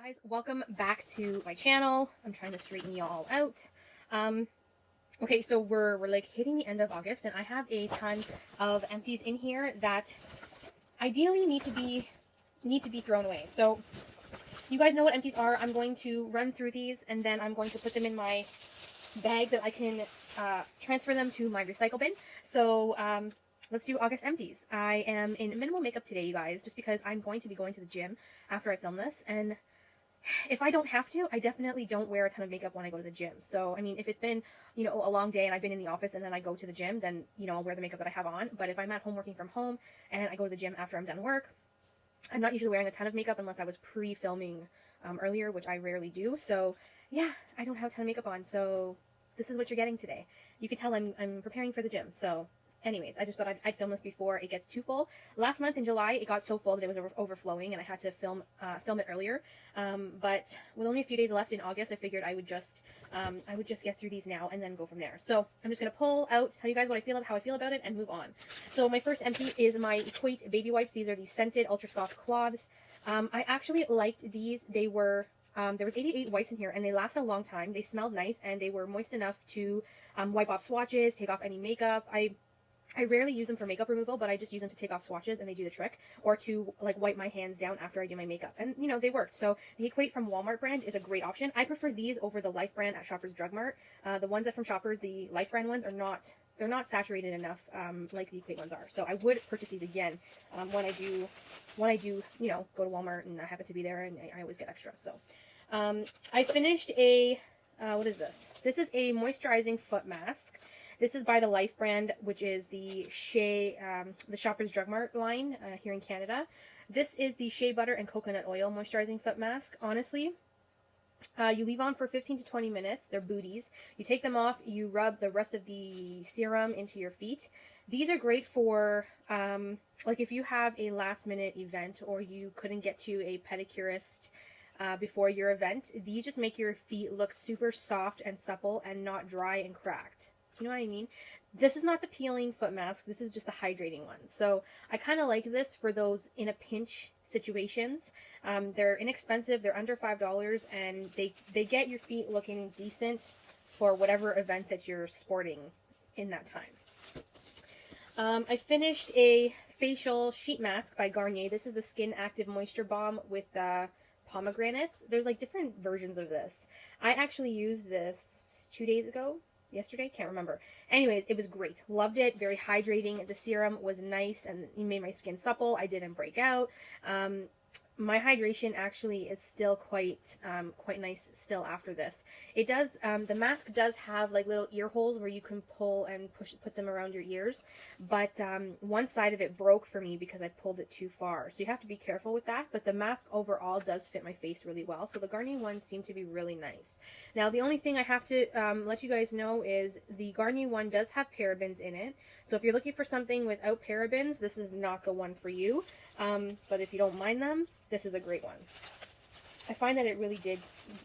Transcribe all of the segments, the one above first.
Guys, welcome back to my channel. I'm trying to straighten y'all out. Okay, so we're like hitting the end of August, and I have a ton of empties in here that ideally need to be thrown away. So you guys know what empties are. I'm going to run through these, and then I'm going to put them in my bag that I can transfer them to my recycle bin. So let's do August empties. I am in minimal makeup today, you guys, just because I'm going to be going to the gym after I film this, and if I don't have to, I definitely don't wear a ton of makeup when I go to the gym. So, I mean, if it's been, you know, a long day and I've been in the office and then I go to the gym, then, you know, I'll wear the makeup that I have on. But if I'm at home working from home and I go to the gym after I'm done work, I'm not usually wearing a ton of makeup unless I was pre-filming earlier, which I rarely do. So, yeah, I don't have a ton of makeup on. So, this is what you're getting today. You can tell I'm preparing for the gym. So, anyways, I just thought I'd film this before it gets too full. Last month in July, it got so full that it was overflowing, and I had to film it earlier. But with only a few days left in August, I figured I would just get through these now and then go from there. So I'm just gonna pull out, tell you guys how I feel about it, and move on. So my first empty is my Equate baby wipes. These are the scented ultra soft cloths. I actually liked these. They were there was 88 wipes in here, and they lasted a long time. They smelled nice, and they were moist enough to wipe off swatches, take off any makeup. I rarely use them for makeup removal, but I just use them to take off swatches and they do the trick, or to like wipe my hands down after I do my makeup. And you know, they worked. So the Equate from Walmart brand is a great option. I prefer these over the Life brand at Shoppers Drug Mart. The ones that from Shoppers, the Life brand ones they're not saturated enough like the Equate ones are. So I would purchase these again when I do, you know, go to Walmart and I happen to be there, and I always get extra. So I finished a, what is this? This is a moisturizing foot mask. This is by the Life brand, which is the the Shoppers Drug Mart line here in Canada. This is the shea butter and coconut oil moisturizing foot mask. Honestly, you leave on for 15 to 20 minutes. They're booties. You take them off. You rub the rest of the serum into your feet. These are great for like if you have a last minute event or you couldn't get to a pedicurist before your event. These just make your feet look super soft and supple and not dry and cracked. You know what I mean? This is not the peeling foot mask. This is just the hydrating one. So I kind of like this for those in a pinch situations. They're inexpensive. They're under $5, and they get your feet looking decent for whatever event that you're sporting in that time. I finished a facial sheet mask by Garnier. This is the Skin Active Moisture Balm with pomegranates. There's like different versions of this. I actually used this 2 days ago. Yesterday, can't remember. Anyways, it was great. Loved it. Very hydrating. The serum was nice and it made my skin supple. I didn't break out. My hydration actually is still quite nice still after this. It does, the mask does have like little ear holes where you can pull and put them around your ears, but one side of it broke for me because I pulled it too far. So you have to be careful with that, but the mask overall does fit my face really well. So the Garnier ones seem to be really nice. Now the only thing I have to let you guys know is the Garnier one does have parabens in it. So if you're looking for something without parabens, this is not the one for you. But if you don't mind them, this is a great one. I find that it really did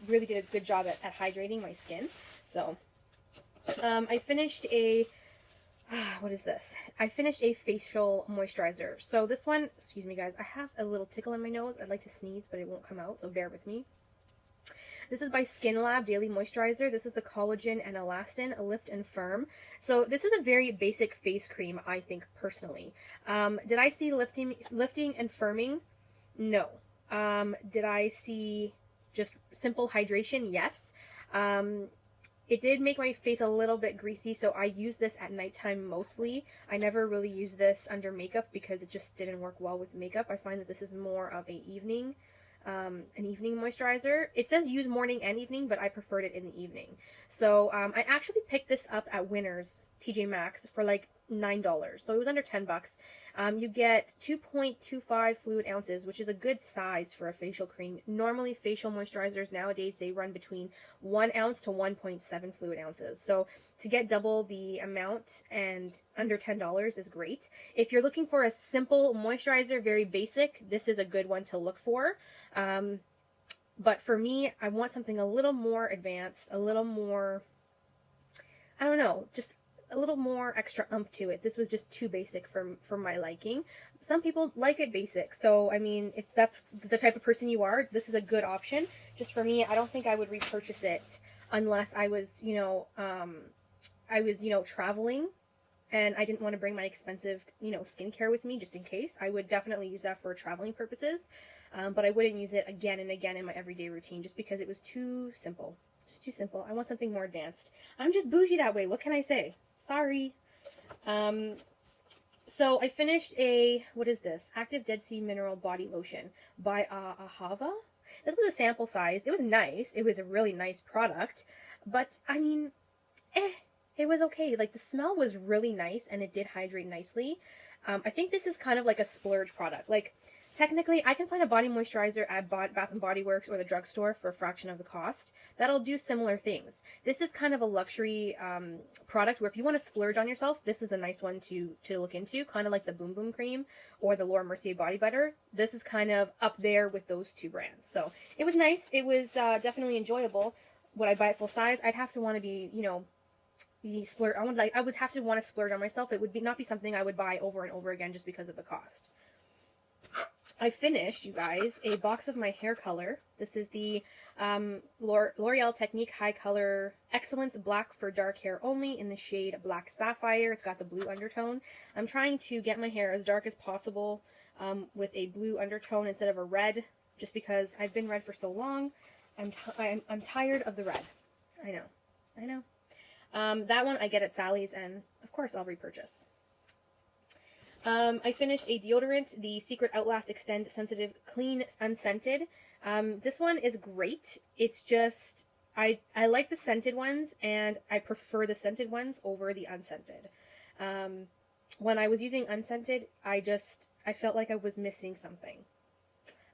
a good job at hydrating my skin. So I finished a what is this? I finished a facial moisturizer. So this one, excuse me guys, I have a little tickle in my nose. I'd like to sneeze, but it won't come out, so bear with me. This is by Skin Lab Daily Moisturizer. This is the Collagen and Elastin Lift and Firm. So this is a very basic face cream, I think, personally. Did I see lifting and firming? No. Did I see just simple hydration? Yes. It did make my face a little bit greasy, so I use this at nighttime mostly. I never really use this under makeup because it just didn't work well with makeup. I find that this is more of an evening moisturizer. It says use morning and evening, but I preferred it in the evening. So I actually picked this up at Winners TJ Maxx for like $9, so it was under 10 bucks. You get 2.25 fluid ounces, which is a good size for a facial cream. Normally facial moisturizers nowadays, they run between 1 ounce to 1.7 fluid ounces. So to get double the amount and under $10 is great. If you're looking for a simple moisturizer, very basic, this is a good one to look for. But for me, I want something a little more advanced, a little more, I don't know, just a little more extra oomph to it. This was just too basic for my liking. Some people like it basic, so I mean, if that's the type of person you are, this is a good option. Just for me, I don't think I would repurchase it unless I was, traveling and I didn't want to bring my expensive, skincare with me just in case. I would definitely use that for traveling purposes, but I wouldn't use it again and again in my everyday routine just because it was too simple. Just too simple. I want something more advanced. I'm just bougie that way. What can I say? Sorry. So I finished what is this? Active Dead Sea Mineral Body Lotion by Ahava. This was a sample size. It was nice. It was a really nice product, but I mean, it was okay. Like, the smell was really nice and it did hydrate nicely. I think this is kind of like a splurge product. Like, technically, I can find a body moisturizer at Bath & Body Works or the drugstore for a fraction of the cost. That'll do similar things. This is kind of a luxury product where if you want to splurge on yourself, this is a nice one to look into. Kind of like the Boom Boom Cream or the Laura Mercier Body Butter. This is kind of up there with those two brands. So it was nice. It was definitely enjoyable. Would I buy it full size? I'd have to want to be, splurge. I would have to want to splurge on myself. It would not be something I would buy over and over again just because of the cost. I finished, you guys, a box of my hair color. This is the L'Oreal Technique High Color Excellence Black for Dark Hair Only in the shade Black Sapphire. It's got the blue undertone. I'm trying to get my hair as dark as possible with a blue undertone instead of a red, just because I've been red for so long. I'm tired of the red. I know. That one I get at Sally's, and of course I'll repurchase. I finished a deodorant, the Secret Outlast Extend Sensitive Clean Unscented. This one is great. It's just, I like the scented ones, and I prefer the scented ones over the unscented. When I was using unscented, I felt like I was missing something.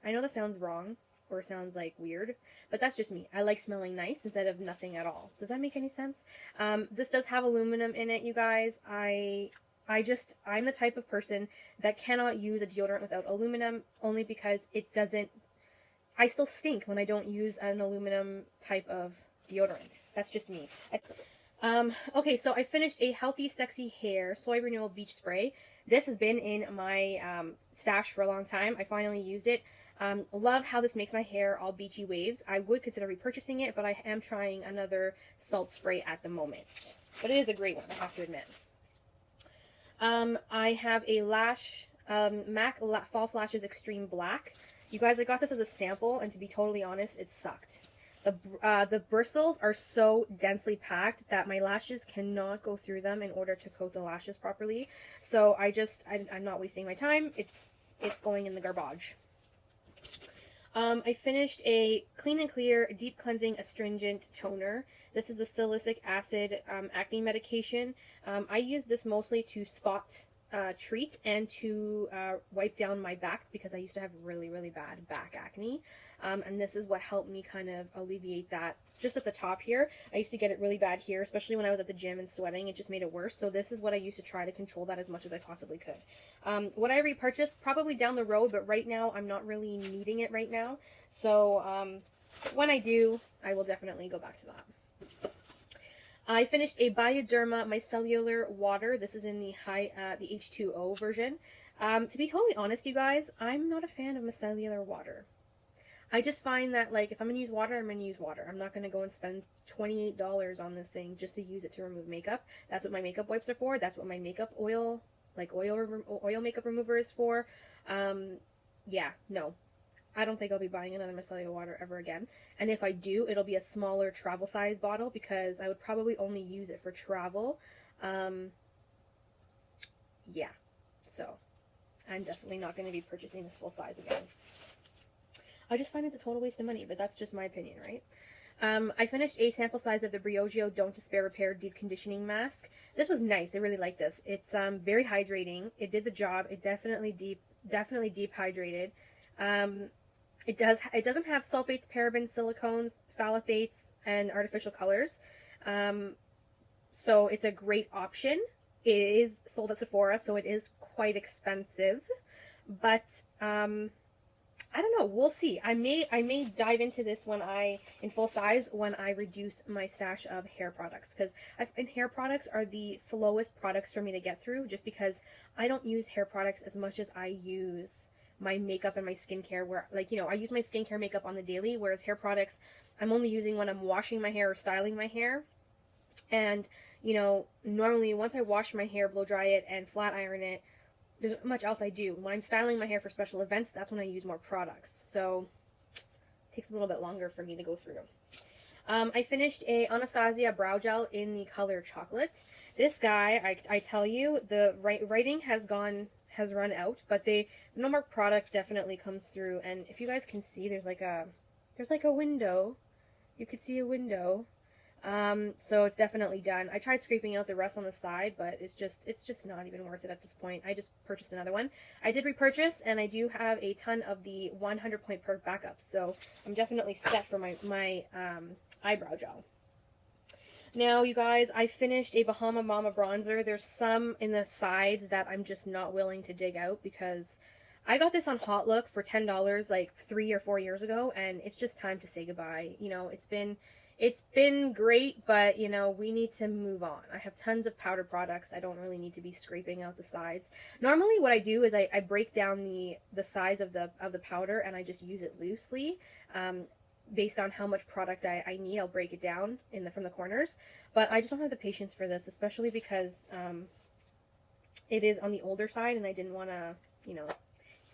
I know that sounds wrong, or sounds like weird, but that's just me. I like smelling nice instead of nothing at all. Does that make any sense? This does have aluminum in it, you guys. I'm the type of person that cannot use a deodorant without aluminum, only because I still stink when I don't use an aluminum type of deodorant. That's just me. Okay, so I finished a Healthy Sexy Hair Soy Renewal Beach Spray. This has been in my stash for a long time. I finally used it. Love how this makes my hair all beachy waves. I would consider repurchasing it, but I am trying another salt spray at the moment. But it is a great one, I have to admit. I have a MAC False Lashes Extreme Black. You guys, I got this as a sample, and to be totally honest, it sucked. The bristles are so densely packed that my lashes cannot go through them in order to coat the lashes properly. So I'm not wasting my time. It's going in the garbage. I finished a Clean and Clear Deep Cleansing Astringent Toner. This is the salicylic acid acne medication. I use this mostly to spot treat and to wipe down my back because I used to have really, really bad back acne. And this is what helped me kind of alleviate that. Just at the top here, I used to get it really bad here, especially when I was at the gym and sweating. It just made it worse. So this is what I used to try to control that as much as I possibly could. Would I repurchase? Probably down the road, but right now I'm not really needing it right now. So when I do, I will definitely go back to that. I finished a Bioderma Micellar Water. This is in the H2O version. To be totally honest, you guys, I'm not a fan of micellar water. I just find that, like, if I'm going to use water, I'm going to use water. I'm not going to go and spend $28 on this thing just to use it to remove makeup. That's what my makeup wipes are for. That's what my makeup oil, like oil makeup remover is for. Yeah, no. I don't think I'll be buying another micellar water ever again. And if I do, it'll be a smaller travel size bottle because I would probably only use it for travel. Yeah, so I'm definitely not going to be purchasing this full size again. I just find it's a total waste of money, but that's just my opinion, right? I finished a sample size of the Briogeo Don't Despair Repair Deep Conditioning Mask. This was nice. I really like this. It's very hydrating. It did the job. It definitely deep hydrated. It doesn't have sulfates, parabens, silicones, phthalates, and artificial colors. So it's a great option. It is sold at Sephora, so it is quite expensive. But I don't know. We'll see. I may dive into this in full size when I reduce my stash of hair products, because hair products are the slowest products for me to get through, just because I don't use hair products as much as I use my makeup and my skincare, where, like, you know, I use my skincare makeup on the daily, whereas hair products I'm only using when I'm washing my hair or styling my hair. And, you know, normally once I wash my hair, blow dry it, and flat iron it, there's not much else I do. When I'm styling my hair for special events, that's when I use more products. So it takes a little bit longer for me to go through. I finished a Anastasia brow gel in the color chocolate. This guy, I tell you, the writing has run out, but the no more product definitely comes through. And if you guys can see, there's like a window. You could see a window. So it's definitely done. I tried scraping out the rest on the side, but it's just not even worth it at this point. I just purchased another one. I did repurchase, and I do have a ton of the 100 point perk backups, so I'm definitely set for my eyebrow gel. Now, you guys, I finished a Bahama Mama bronzer. There's some in the sides that I'm just not willing to dig out, because I got this on Hot Look for $10 like 3 or 4 years ago, and it's just time to say goodbye. You know, it's been great, but, you know, we need to move on. I have tons of powder products. I don't really need to be scraping out the sides. Normally what I do is I break down the sides of the powder, and I just use it loosely. Based on how much product I need, I'll break it down from the corners. But I just don't have the patience for this, especially because it is on the older side, and I didn't want to, you know,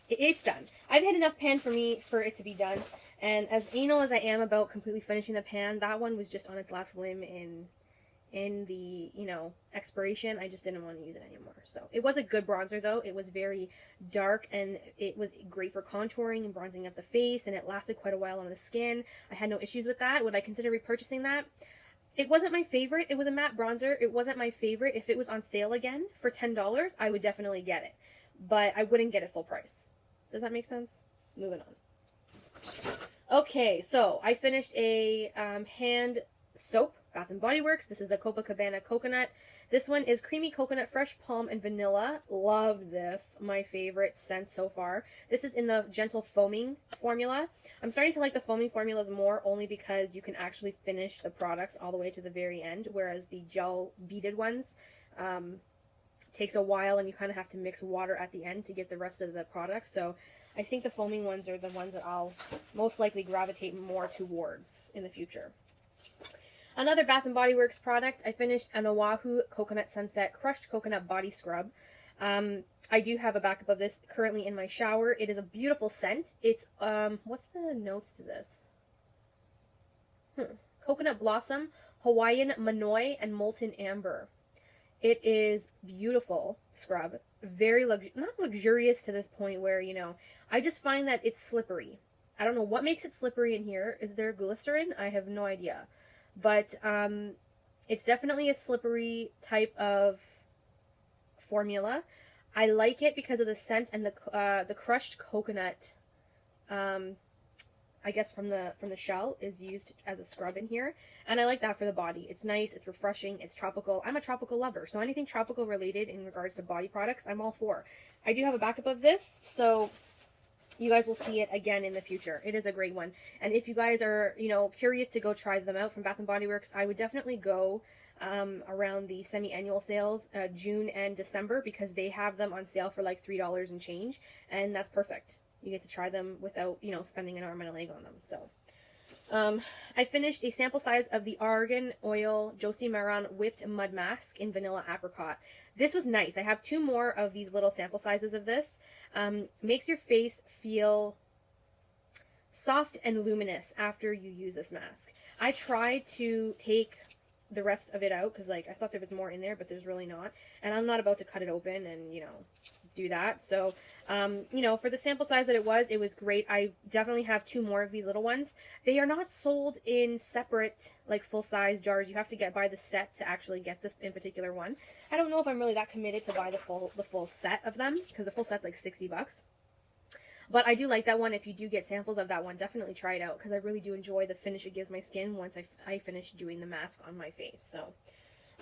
it's done. I've had enough pan for it to be done. And as anal as I am about completely finishing the pan, that one was just on its last limb in the, you know, expiration. I just didn't want to use it anymore. So it was a good bronzer, though. It was very dark, and it was great for contouring and bronzing up the face, and it lasted quite a while on the skin. I had no issues with that. Would I consider repurchasing that? It wasn't my favorite. It was a matte bronzer. It wasn't my favorite. If it was on sale again for $10, I would definitely get it. But I wouldn't get it full price. Does that make sense? Moving on. Okay, so I finished a hand soap, Bath & Body Works. This is the Copacabana Coconut. This one is creamy coconut, fresh palm, and vanilla. Loved this. My favorite scent so far. This is in the gentle foaming formula. I'm starting to like the foaming formulas more, only because you can actually finish the products all the way to the very end, whereas the gel beaded ones takes a while, and you kind of have to mix water at the end to get the rest of the product. So I think the foaming ones are the ones that I'll most likely gravitate more towards in the future. Another Bath & Body Works product, I finished an Oahu Coconut Sunset Crushed Coconut Body Scrub. I do have a backup of this currently in my shower. It is a beautiful scent. It's, what's the notes to this? Coconut Blossom, Hawaiian Manoi, and Molten Amber. It is beautiful scrub. Very not luxurious to this point where, you know, I just find that it's slippery. I don't know what makes it slippery in here. Is there glycerin? I have no idea. But it's definitely a slippery type of formula. I like it because of the scent and the crushed coconut, I guess from the shell, is used as a scrub in here. And I like that for the body. It's nice, it's refreshing, it's tropical. I'm a tropical lover, so anything tropical related in regards to body products, I'm all for. I do have a backup of this, so you guys will see it again in the future. It is a great one. And if you guys are, you know, curious to go try them out from Bath & Body Works, I would definitely go around the semi-annual sales, June and December, because they have them on sale for like $3 and change, and that's perfect. You get to try them without, you know, spending an arm and a leg on them. So I finished a sample size of the Argan Oil Josie Maran Whipped Mud Mask in Vanilla Apricot. This was nice. I have 2 more of these little sample sizes of this. Makes your face feel soft and luminous after you use this mask. I tried to take the rest of it out because, like, I thought there was more in there, but there's really not. And I'm not about to cut it open and, you know, do that. So, you know, for the sample size that it was great. I definitely have 2 more of these little ones. They are not sold in separate, like, full-size jars. You have to buy the set to actually get this in particular one. I don't know if I'm really that committed to buy the full set of them, because the full set's like $60. But I do like that one. If you do get samples of that one, definitely try it out, because I really do enjoy the finish it gives my skin once I finish doing the mask on my face. So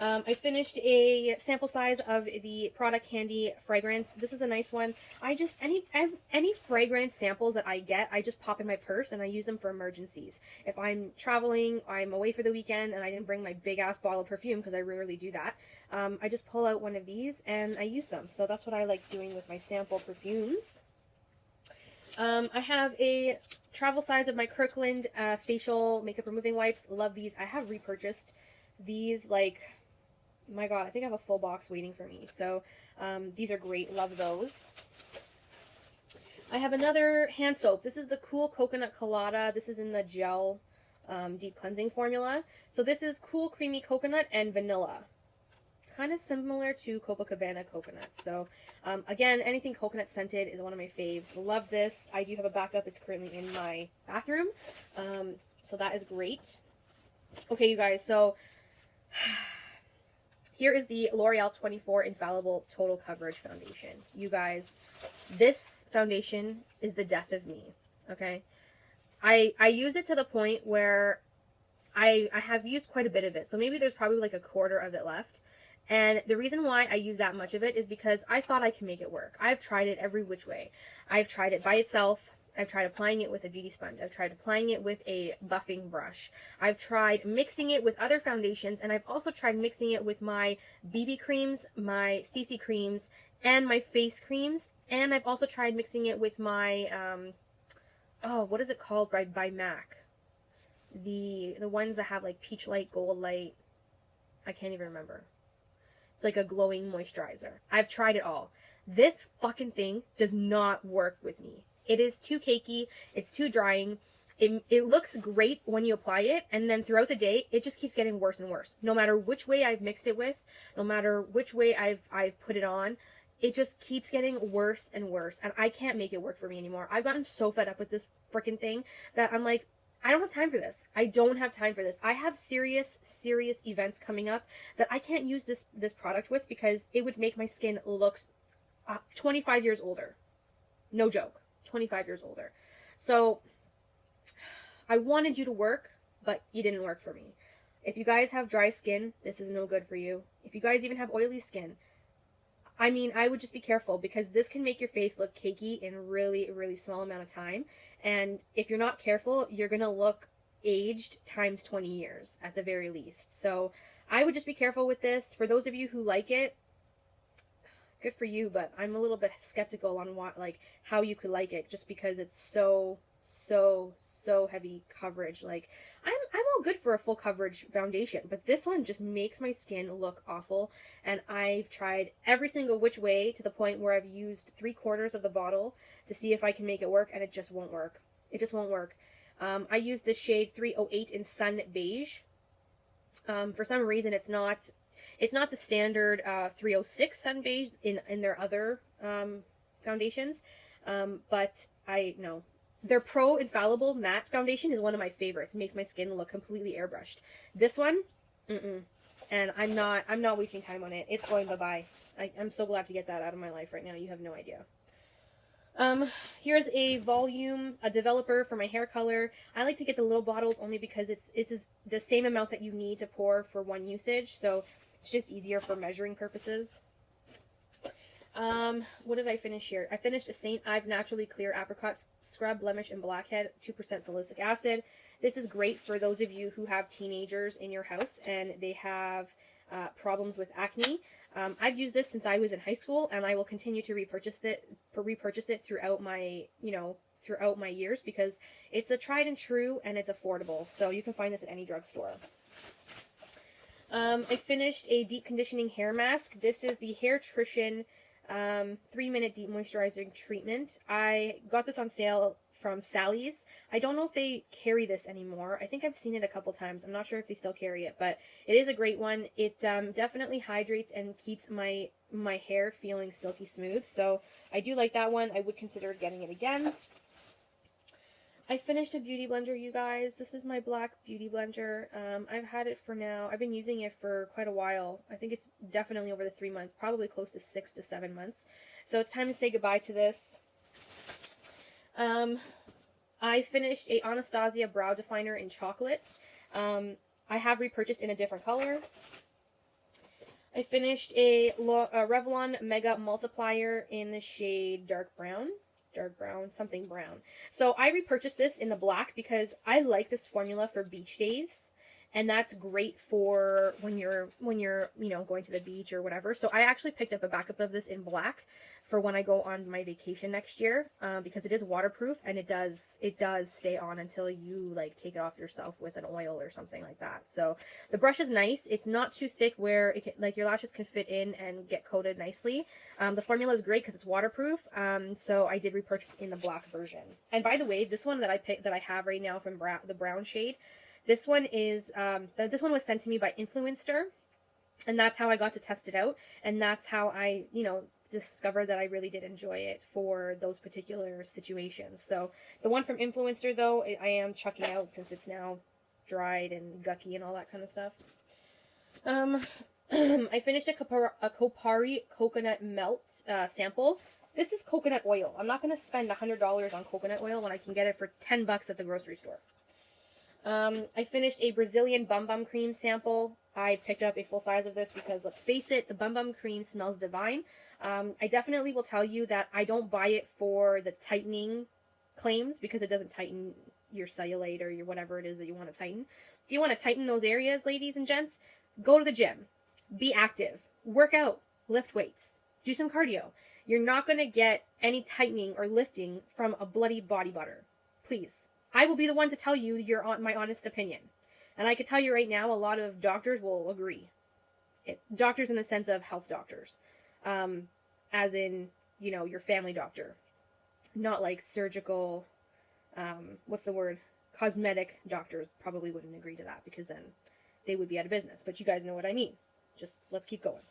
I finished a sample size of the Product Candy fragrance. This is a nice one. I just, any fragrance samples that I get, I just pop in my purse and I use them for emergencies. If I'm traveling, I'm away for the weekend, and I didn't bring my big ass bottle of perfume because I rarely do that, I just pull out one of these and I use them. So that's what I like doing with my sample perfumes. I have a travel size of my Kirkland facial makeup removing wipes. Love these. I have repurchased these, like, my god, I think I have a full box waiting for me. So these are great. Love those. I have another hand soap. This is the Cool Coconut Colada. This is in the gel deep cleansing formula. So this is cool creamy coconut and vanilla. Kind of similar to Copacabana coconut. So again, anything coconut scented is one of my faves. Love this. I do have a backup. It's currently in my bathroom. So that is great. Okay, you guys. So here is the L'Oreal 24 Infallible Total Coverage Foundation. You guys, this foundation is the death of me, okay? I use it to the point where I have used quite a bit of it. So maybe there's probably like a quarter of it left. And the reason why I use that much of it is because I thought I could make it work. I've tried it every which way. I've tried it by itself. I've tried applying it with a beauty sponge. I've tried applying it with a buffing brush. I've tried mixing it with other foundations, and I've also tried mixing it with my BB creams, my CC creams, and my face creams. And I've also tried mixing it with my, oh, what is it called by MAC? The ones that have like peach light, gold light. I can't even remember. It's like a glowing moisturizer. I've tried it all. This fucking thing does not work with me. It is too cakey. It's too drying. It looks great when you apply it, and then throughout the day, it just keeps getting worse and worse. No matter which way I've mixed it with, no matter which way I've put it on, it just keeps getting worse and worse, and I can't make it work for me anymore. I've gotten so fed up with this freaking thing that I'm like, I don't have time for this. I don't have time for this. I have serious events coming up that I can't use this product with because it would make my skin look 25 years older. No joke. 25 years older. So I wanted you to work, but you didn't work for me. If you guys have dry skin, this is no good for you. If you guys even have oily skin, I mean, I would just be careful because this can make your face look cakey in a really small amount of time. And if you're not careful, you're going to look aged times 20 years at the very least. So I would just be careful with this. For those of you who like it, good for you, but I'm a little bit skeptical on what, like, how you could like it just because it's so heavy coverage. Like, I'm all good for a full coverage foundation, but this one just makes my skin look awful, and I've tried every single which way to the point where I've used 3/4 of the bottle to see if I can make it work, and it just won't work. It just won't work. I used the shade 308 in Sun Beige. For some reason, it's not the standard 306 Sun Beige in their other foundations, but I know. Their Pro Infallible Matte Foundation is one of my favorites. It makes my skin look completely airbrushed. This one, and I'm not wasting time on it. It's going bye-bye. I'm so glad to get that out of my life right now. You have no idea. Here's a developer for my hair color. I like to get the little bottles only because it's the same amount that you need to pour for one usage, so it's just easier for measuring purposes. What did I finish here? I finished a St. Ives Naturally Clear Apricot Scrub, Blemish and Blackhead, 2% salicylic acid. This is great for those of you who have teenagers in your house and they have problems with acne. I've used this since I was in high school, and I will continue to repurchase it throughout my, throughout my years because it's a tried and true and it's affordable. So you can find this at any drugstore. I finished a deep conditioning hair mask. This is the HairTrician 3-minute deep moisturizing treatment. I got this on sale from Sally's. I don't know if they carry this anymore. I think I've seen it a couple times. I'm not sure if they still carry it, but it is a great one. It definitely hydrates and keeps my hair feeling silky smooth. So I do like that one. I would consider getting it again. I finished a beauty blender, you guys. This is my black beauty blender. I've had it for now. I've been using it for quite a while. I think it's definitely over the 3 months, probably close to 6 to 7 months. So it's time to say goodbye to this. I finished a Anastasia brow definer in chocolate. I have repurchased in a different color. I finished a Revlon Mega Multiplier in the shade dark brown, something brown. So I repurchased this in the black because I like this formula for beach days, and that's great for when you're going to the beach or whatever. So I actually picked up a backup of this in black for when I go on my vacation next year, because it is waterproof and it does stay on until you like take it off yourself with an oil or something like that. So the brush is nice. It's not too thick where it can, like, your lashes can fit in and get coated nicely. The formula is great because it's waterproof. So I did repurchase in the black version. And by the way, this one that I have right now from the brown shade, this one is this one was sent to me by Influencer, and that's how I got to test it out, and that's how I discovered that I really did enjoy it for those particular situations. So the one from Influencer, though, I am chucking out since it's now dried and gucky and all that kind of stuff. I finished a Kopari coconut melt sample. This is coconut oil. I'm not going to spend $100 on coconut oil when I can get it for $10 at the grocery store. I finished a Brazilian Bum Bum Cream sample. I picked up a full size of this because, let's face it, the Bum Bum Cream smells divine. I definitely will tell you that I don't buy it for the tightening claims because it doesn't tighten your cellulite or your whatever it is that you want to tighten. If you want to tighten those areas, ladies and gents, go to the gym. Be active. Work out. Lift weights. Do some cardio. You're not going to get any tightening or lifting from a bloody body butter. Please. I will be the one to tell you my honest opinion. And I can tell you right now, a lot of doctors will agree. Doctors in the sense of health doctors. As in, your family doctor. Not like surgical, cosmetic doctors probably wouldn't agree to that because then they would be out of business. But you guys know what I mean. Just, let's keep going.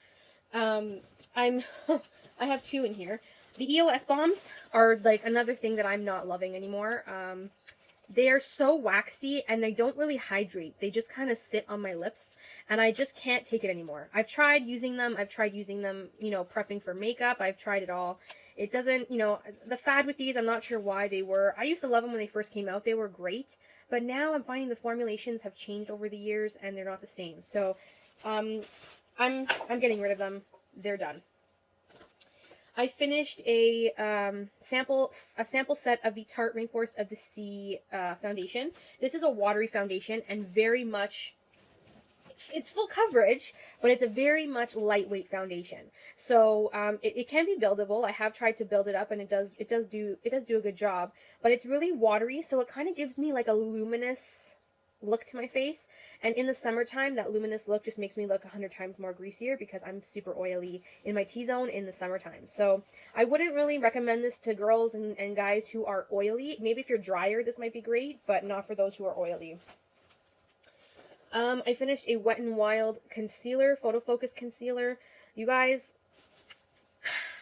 I have two in here. The EOS Balms are like another thing that I'm not loving anymore. They are so waxy and they don't really hydrate. They just kind of sit on my lips and I just can't take it anymore. I've tried using them, prepping for makeup. I've tried it all. It doesn't, the fad with these, I'm not sure why they were. I used to love them when they first came out. They were great. But now I'm finding the formulations have changed over the years and they're not the same. So I'm getting rid of them. They're done. I finished a sample set of the Tarte Rainforest of the Sea foundation. This is a watery foundation and very much, it's full coverage, but it's a very much lightweight foundation. So it can be buildable. I have tried to build it up and it does do a good job, but it's really watery, so it kind of gives me like a luminous look to my face. And in the summertime, that luminous look just makes me look 100 times more greasier because I'm super oily in my T-zone in the summertime. So I wouldn't really recommend this to girls and guys who are oily. Maybe if you're drier, this might be great, but not for those who are oily. I finished a Wet n Wild concealer, photo focus concealer. You guys,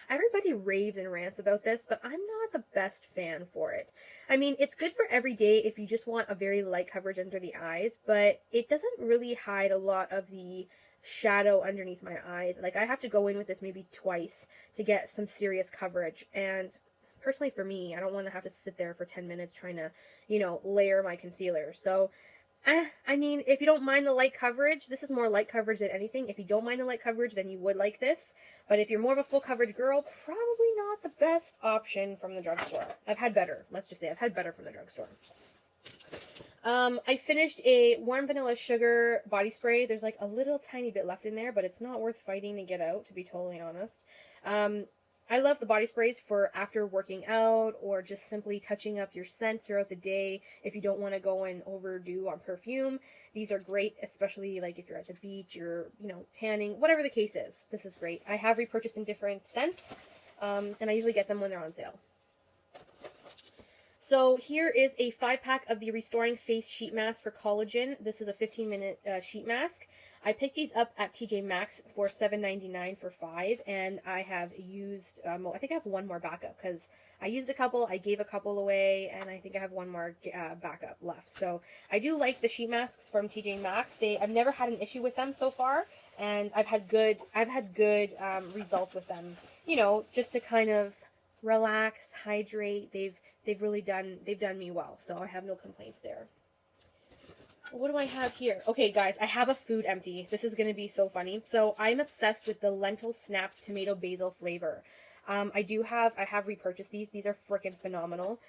everybody raves and rants about this, but I'm not the best fan for it. I mean, it's good for every day if you just want a very light coverage under the eyes, but it doesn't really hide a lot of the shadow underneath my eyes. Like, I have to go in with this maybe twice to get some serious coverage, and personally for me, I don't want to have to sit there for 10 minutes trying to, layer my concealer. So, I mean, if you don't mind the light coverage, this is more light coverage than anything. If you don't mind the light coverage, then you would like this. But if you're more of a full coverage girl, probably not the best option from the drugstore. I've had better. Let's just say I've had better from the drugstore. I finished a Warm Vanilla Sugar body spray. There's like a little tiny bit left in there, but it's not worth fighting to get out, to be totally honest. I love the body sprays for after working out or just simply touching up your scent throughout the day if you don't want to go and overdo on perfume. These are great, especially like if you're at the beach, you're, tanning, whatever the case is. This is great. I have repurchased in different scents, and I usually get them when they're on sale. So here is a 5-pack of the Restoring Face Sheet Mask for Collagen. This is a 15-minute sheet mask. I picked these up at TJ Maxx for $7.99 for 5, and I have used, I think I have one more backup, because I used a couple, I gave a couple away, and I think I have one more backup left. So I do like the sheet masks from TJ Maxx. I've never had an issue with them so far, and I've had good results with them. Just to kind of relax, hydrate. They've done me well, so I have no complaints there. what do I have here? Okay, guys, I have a food empty. This is going to be so funny. So I'm obsessed with the lentil snaps tomato basil flavor. I have repurchased these. These are freaking phenomenal.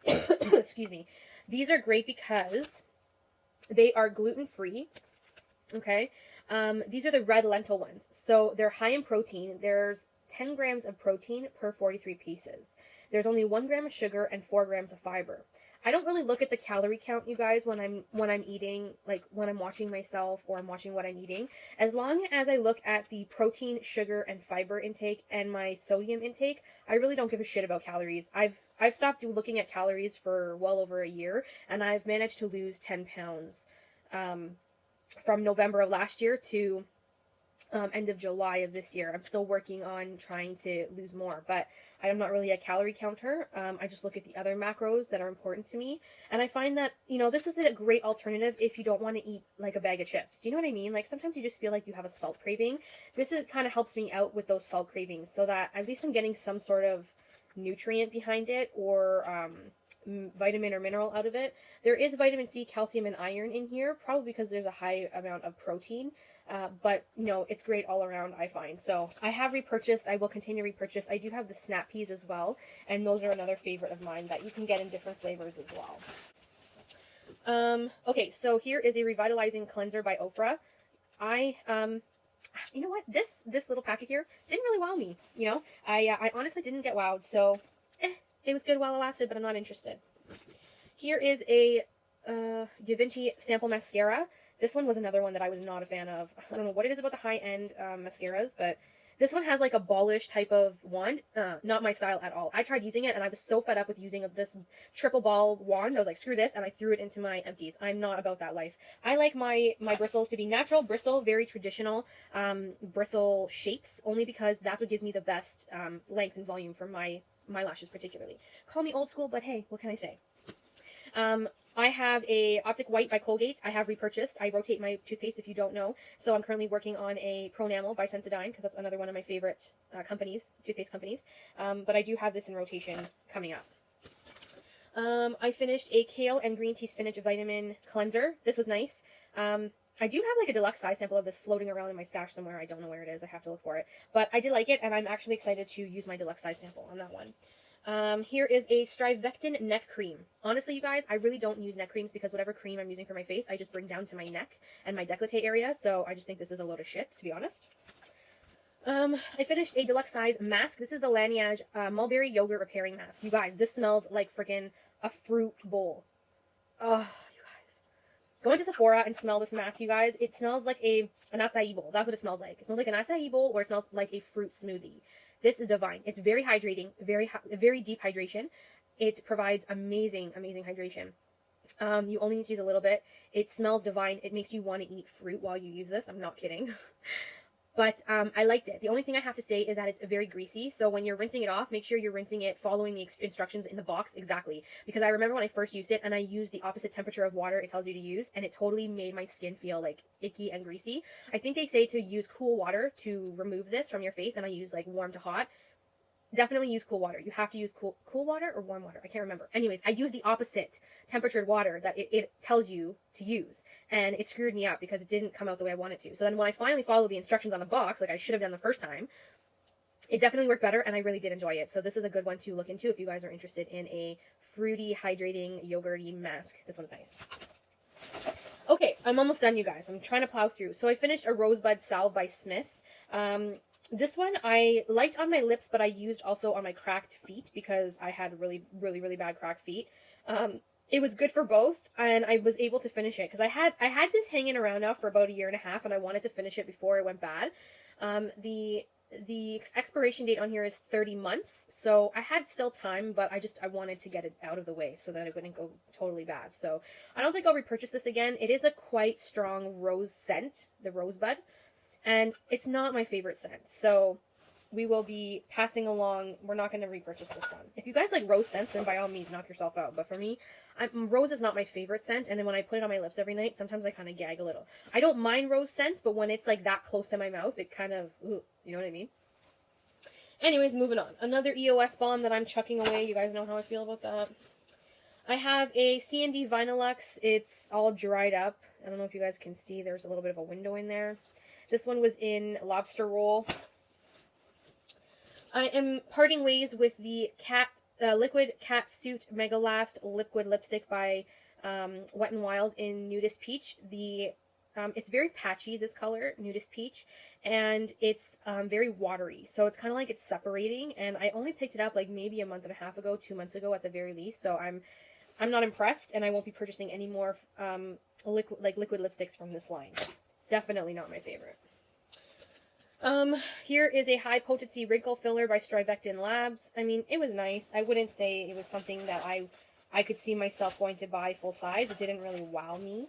Excuse me. These are great because they are gluten-free. Okay. These are the red lentil ones. So they're high in protein. There's 10 grams of protein per 43 pieces. There's only 1 gram of sugar and 4 grams of fiber. I don't really look at the calorie count, you guys, when I'm eating, like when I'm watching myself or I'm watching what I'm eating. As long as I look at the protein, sugar, and fiber intake and my sodium intake, I really don't give a shit about calories. I've stopped looking at calories for well over a year, and I've managed to lose 10 pounds from November of last year to end of July of this year. I'm still working on trying to lose more, but I'm not really a calorie counter. I just look at the other macros that are important to me. And I find that, this is a great alternative if you don't want to eat like a bag of chips. Do you know what I mean? Like sometimes you just feel like you have a salt craving. This kind of helps me out with those salt cravings so that at least I'm getting some sort of nutrient behind it or vitamin or mineral out of it. There is vitamin C, calcium, and iron in here, probably because there's a high amount of protein. But it's great all around, I find. So I have repurchased. I will continue to repurchase. I do have the snap peas as well, and those are another favorite of mine that you can get in different flavors as well. Okay, so here is a revitalizing cleanser by Oprah. You know what? This little packet here didn't really wow me. I honestly didn't get wowed. So it was good while it lasted, but I'm not interested. Here is a Givenchy sample mascara. This one was another one that I was not a fan of. I don't know what it is about the high-end mascaras, but this one has like a ballish type of wand. Not my style at all. I tried using it, and I was so fed up with using this triple ball wand. I was like, screw this, and I threw it into my Empties. I'm not about that life. I like my bristles to be natural bristle, very traditional bristle shapes, only because that's what gives me the best length and volume for my lashes particularly. Call me old school, but hey, what can I say? I have a Optic White by Colgate. I have repurchased. I rotate my toothpaste if you don't know. So I'm currently working on a Pro Enamel by Sensodyne because that's another one of my favorite toothpaste companies. But I do have this in rotation coming up. I finished a Kale and Green Tea Spinach Vitamin Cleanser. This was nice. I do have like a deluxe size sample of this floating around in my stash somewhere. I don't know where it is. I have to look for it. But I did like it, and I'm actually excited to use my deluxe size sample on that one. Here is a Strivectin neck cream. Honestly, you guys, I really don't use neck creams because whatever cream I'm using for my face, I just bring down to my neck and my décolleté area. So I just think this is a load of shit, to be honest. I finished a deluxe size mask. This is the Linai Ash Mulberry Yogurt Repairing Mask. You guys, this smells like freaking a fruit bowl. Oh, you guys. Go into Sephora and smell this mask, you guys. It smells like an acai bowl. That's what it smells like. It smells like an acai bowl, or it smells like a fruit smoothie. This is divine. It's very hydrating, very deep hydration. It provides amazing, amazing hydration. You only need to use a little bit. It smells divine. It makes you want to eat fruit while you use this. I'm not kidding. But I liked it. The only thing I have to say is that it's very greasy. So when you're rinsing it off, make sure you're rinsing it following the instructions in the box exactly. Because I remember when I first used it and I used the opposite temperature of water it tells you to use, and it totally made my skin feel like icky and greasy. I think they say to use cool water to remove this from your face, and I use like warm to hot. Definitely use cool water. You have to use cool water or warm water. I can't remember. Anyways, I used the opposite temperatured water that it tells you to use. And it screwed me up because it didn't come out the way I wanted to. So then when I finally followed the instructions on the box, like I should have done the first time, it definitely worked better, and I really did enjoy it. So this is a good one to look into if you guys are interested in a fruity, hydrating, yogurty mask. This one's nice. Okay, I'm almost done, you guys. I'm trying to plow through. So I finished a Rosebud Salad by Smith. This one I liked on my lips, but I used also on my cracked feet because I had really, really, really bad cracked feet. It was good for both, and I was able to finish it because I had this hanging around now for about 1.5 years, and I wanted to finish it before it went bad. The expiration date on here is 30 months, so I had still time, but I wanted to get it out of the way so that it wouldn't go totally bad. So I don't think I'll repurchase this again. It is a quite strong rose scent, the Rosebud. And it's not my favorite scent, so we will be passing along. We're not going to repurchase this one. If you guys like rose scents, then by all means, knock yourself out. But for me, rose is not my favorite scent, and then when I put it on my lips every night, sometimes I kind of gag a little. I don't mind rose scents, but when it's like that close to my mouth, it kind of, you know what I mean? Anyways, moving on. Another EOS Balm that I'm chucking away. You guys know how I feel about that. I have a C&D Vinyl Luxe. It's all dried up. I don't know if you guys can see. There's a little bit of a window in there. This one was in lobster roll. I am parting ways with the Liquid Cat Suit Mega Last Liquid Lipstick by Wet n Wild in Nudist Peach. It's very patchy, this color, Nudist Peach, and it's very watery. So it's kind of like it's separating, and I only picked it up like maybe a month and a half ago, 2 months ago at the very least. So I'm not impressed, and I won't be purchasing any more liquid lipsticks from this line. Definitely not my favorite. Here is a high potency wrinkle filler by Stockton Labs. I mean, it was nice. I wouldn't say it was something that I could see myself going to buy full size. It didn't really wow me.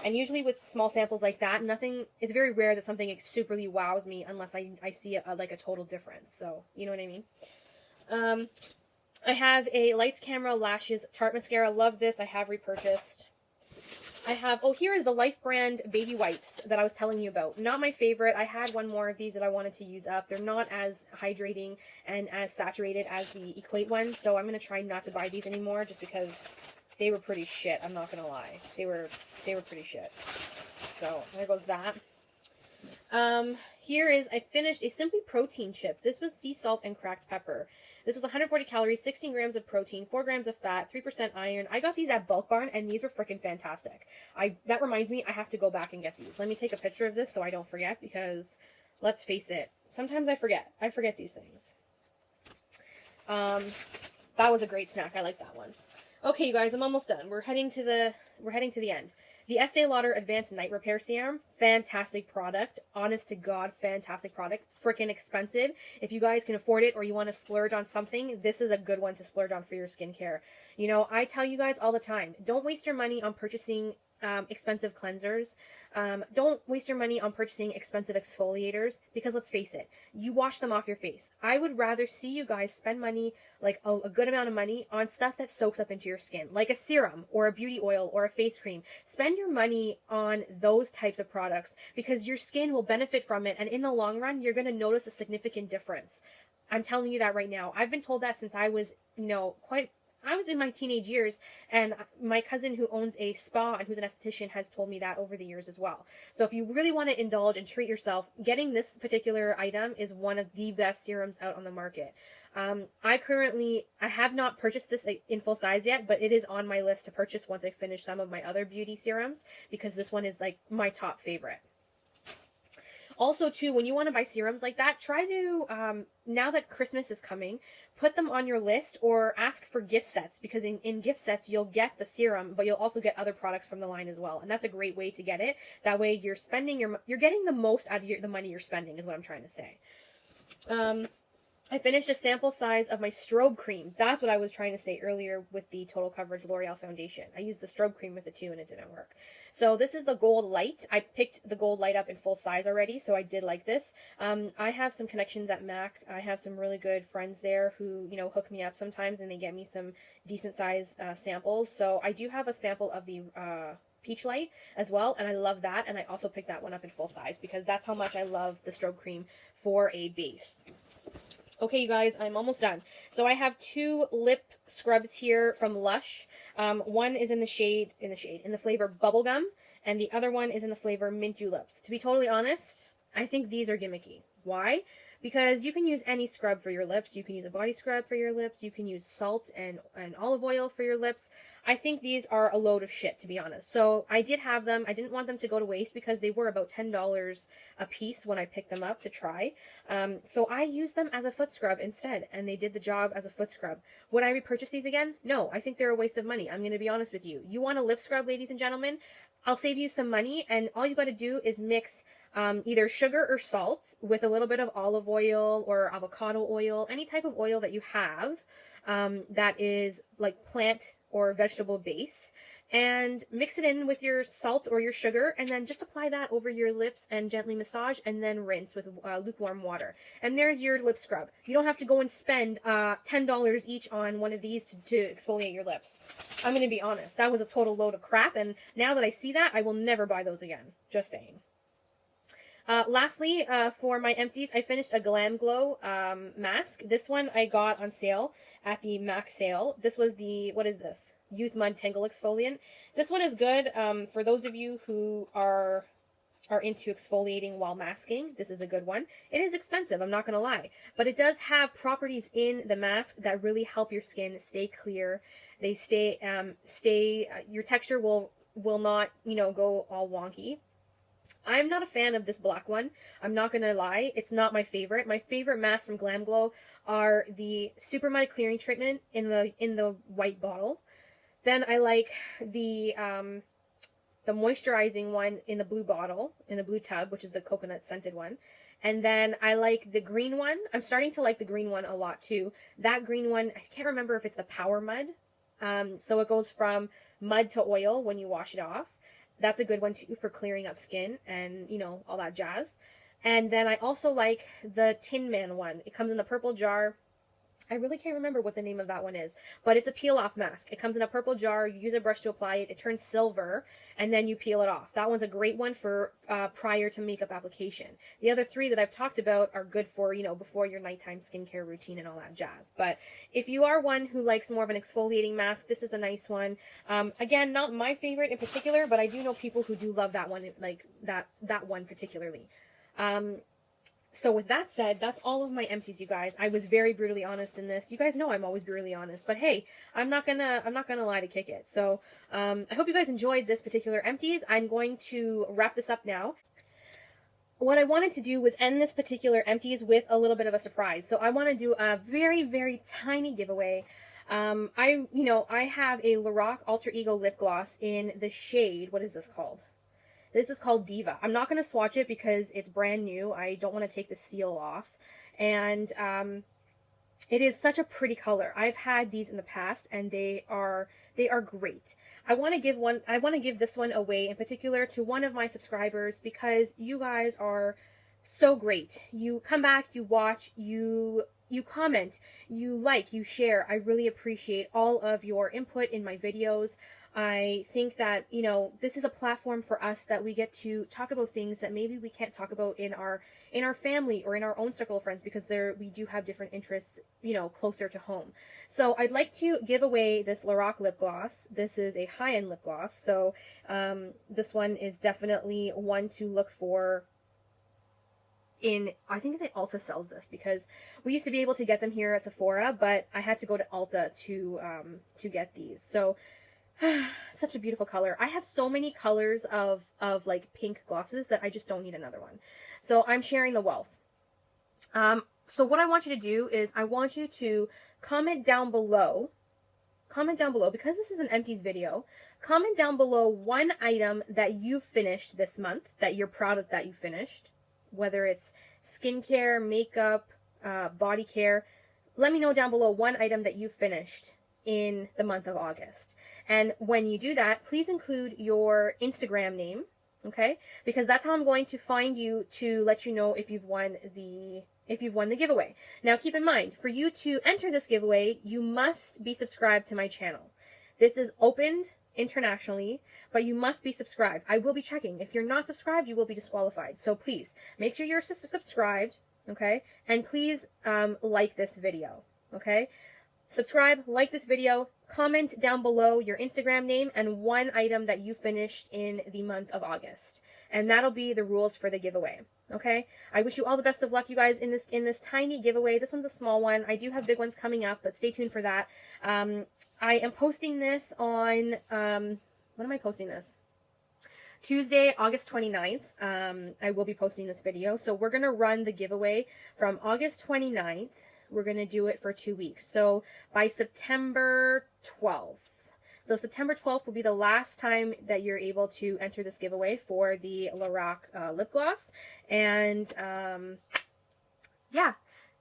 And usually with small samples like that, it's very rare that something superly wows me unless I see like a total difference. So, you know what I mean? I have a Lights Camera Lashes Tarte Mascara. Love this. I have repurchased. I have, here is the Life brand baby wipes that I was telling you about. Not my favorite. I had one more of these that I wanted to use up. They're not as hydrating and as saturated as the Equate ones, so I'm going to try not to buy these anymore just because they were pretty shit. I'm not going to lie. They were pretty shit. So, there goes that. Here is, I finished a Simply Protein chip. This was sea salt and cracked pepper. This was 140 calories, 16 grams of protein, 4 grams of fat, 3% iron. I got these at Bulk Barn, and these were freaking fantastic. That reminds me, I have to go back and get these. Let me take a picture of this so I don't forget, because let's face it, sometimes I forget. I forget these things. That was a great snack. I like that one. Okay, you guys, I'm almost done. We're heading to the end. The Estee Lauder Advanced Night Repair Serum, fantastic product. Honest to God, fantastic product. Freaking expensive. If you guys can afford it or you want to splurge on something, this is a good one to splurge on for your skincare. You know, I tell you guys all the time, don't waste your money on purchasing expensive cleansers. Don't waste your money on purchasing expensive exfoliators, because let's face it, you wash them off your face. I would rather see you guys spend money, like a good amount of money, on stuff that soaks up into your skin, like a serum or a beauty oil or a face cream. Spend your money on those types of products because your skin will benefit from it, and in the long run, you're going to notice a significant difference. I'm telling you that right now. I've been told that since I was, I was in my teenage years, and my cousin who owns a spa and who's an esthetician has told me that over the years as well. So if you really want to indulge and treat yourself, getting this particular item is one of the best serums out on the market. I have not purchased this in full size yet, but it is on my list to purchase once I finish some of my other beauty serums, because this one is like my top favorite. Also, too, when you want to buy serums like that, try to, now that Christmas is coming, put them on your list or ask for gift sets, because in gift sets, you'll get the serum, but you'll also get other products from the line as well. And that's a great way to get it. That way you're getting the most out of the money you're spending, is what I'm trying to say. I finished a sample size of my strobe cream. That's what I was trying to say earlier with the Total Coverage L'Oreal Foundation. I used the strobe cream with it too, and it didn't work. So this is the gold light. I picked the gold light up in full size already, so I did like this. I have some connections at MAC. I have some really good friends there who, hook me up sometimes, and they get me some decent size samples. So I do have a sample of the peach light as well, and I love that. And I also picked that one up in full size because that's how much I love the strobe cream for a base. Okay, you guys, I'm almost done. So I have 2 lip scrubs here from Lush. One is in the flavor Bubblegum, and the other one is in the flavor Mint Juleps. To be totally honest, I think these are gimmicky. Why? Because you can use any scrub for your lips. You can use a body scrub for your lips. You can use salt and olive oil for your lips. I think these are a load of shit, to be honest. So I did have them. I didn't want them to go to waste because they were about $10 a piece when I picked them up to try. So I used them as a foot scrub instead, and they did the job as a foot scrub. Would I repurchase these again? No, I think they're a waste of money. I'm going to be honest with you. You want a lip scrub, ladies and gentlemen? I'll save you some money, and all you got to do is mix either sugar or salt with a little bit of olive oil or avocado oil, any type of oil that you have that is like plant or vegetable base, and mix it in with your salt or your sugar, and then just apply that over your lips and gently massage, and then rinse with lukewarm water. And there's your lip scrub. You don't have to go and spend $10 each on one of these to exfoliate your lips. I'm going to be honest. That was a total load of crap, and now that I see that, I will never buy those again. Just saying. Lastly, for my empties, I finished a Glam Glow mask. This one I got on sale at the MAC sale. This was the, what is this? Youth Mud Tangle Exfoliant. This one is good for those of you who are into exfoliating while masking. This is a good one. It is expensive, I'm not going to lie, but it does have properties in the mask that really help your skin stay clear. They your texture will not, you know, go all wonky. I'm not a fan of this black one. I'm not going to lie. It's not my favorite. My favorite masks from Glam Glow are the Super Mud Clearing Treatment in the white bottle. Then I like the moisturizing one in the blue bottle, in the blue tub, which is the coconut scented one. And then I like the green one. I'm starting to like the green one a lot too. That green one, I can't remember if it's the Power Mud. So it goes from mud to oil when you wash it off. That's a good one too for clearing up skin and, you know, all that jazz. And then I also like the Tin Man one. It comes in the purple jar. I really can't remember what the name of that one is, but it's a peel-off mask. It comes in a purple jar. You use a brush to apply it. It turns silver, and then you peel it off. That one's a great one for prior to makeup application. The other three that I've talked about are good for, you know, before your nighttime skincare routine and all that jazz. But if you are one who likes more of an exfoliating mask, this is a nice one. Again, not my favorite in particular, but I do know people who do love that one, like that one particularly. So with that said, that's all of my empties, you guys. I was very brutally honest in this. You guys know I'm always brutally honest, but hey, I'm not gonna lie to kick it. So I hope you guys enjoyed this particular empties. I'm going to wrap this up now. What I wanted to do was end this particular empties with a little bit of a surprise. So I want to do a very, very tiny giveaway. I have a Loreal Alter Ego lip gloss in the shade. What is this called? This is called Diva. I'm not going to swatch it because it's brand new. I don't want to take the seal off. And it is such a pretty color. I've had these in the past and they are great. I want to give this one away in particular to one of my subscribers because you guys are so great. You come back, you watch, you comment, you like, you share. I really appreciate all of your input in my videos. I think that, you know, this is a platform for us that we get to talk about things that maybe we can't talk about in our family or in our own circle of friends because we do have different interests, you know, closer to home. So I'd like to give away this Loreal lip gloss. This is a high-end lip gloss. So this one is definitely one to look for. I think that Ulta sells this because we used to be able to get them here at Sephora, but I had to go to Ulta to get these. So such a beautiful color. I have so many colors of like pink glosses that I just don't need another one. So I'm sharing the wealth. So what I want you to do is I want you to comment down below, because this is an empties video, comment down below one item that you finished this month that you're proud of that you finished, whether it's skincare, makeup, body care. Let me know down below one item that you finished in the month of August. And when you do that, please include your Instagram name, okay? Because that's how I'm going to find you to let you know if you've won the giveaway. Now keep in mind, for you to enter this giveaway, you must be subscribed to my channel. This is opened internationally, but you must be subscribed. I will be checking. If you're not subscribed, you will be disqualified. So please make sure you're subscribed, okay? And please like this video, okay? Subscribe, like this video, comment down below your Instagram name and one item that you finished in the month of August. And that'll be the rules for the giveaway. Okay? I wish you all the best of luck, you guys, in this tiny giveaway. This one's a small one. I do have big ones coming up, but stay tuned for that. I am posting this on when am I posting this? Tuesday, August 29th. I will be posting this video. So we're gonna run the giveaway from August 29th. We're going to do it for 2 weeks. So by September 12th. So September 12th will be the last time that you're able to enter this giveaway for the Loreal lip gloss. And yeah,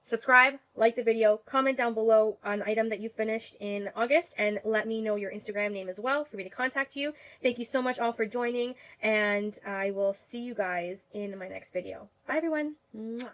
subscribe, like the video, comment down below an item that you finished in August, and let me know your Instagram name as well for me to contact you. Thank you so much all for joining, and I will see you guys in my next video. Bye, everyone. Mwah.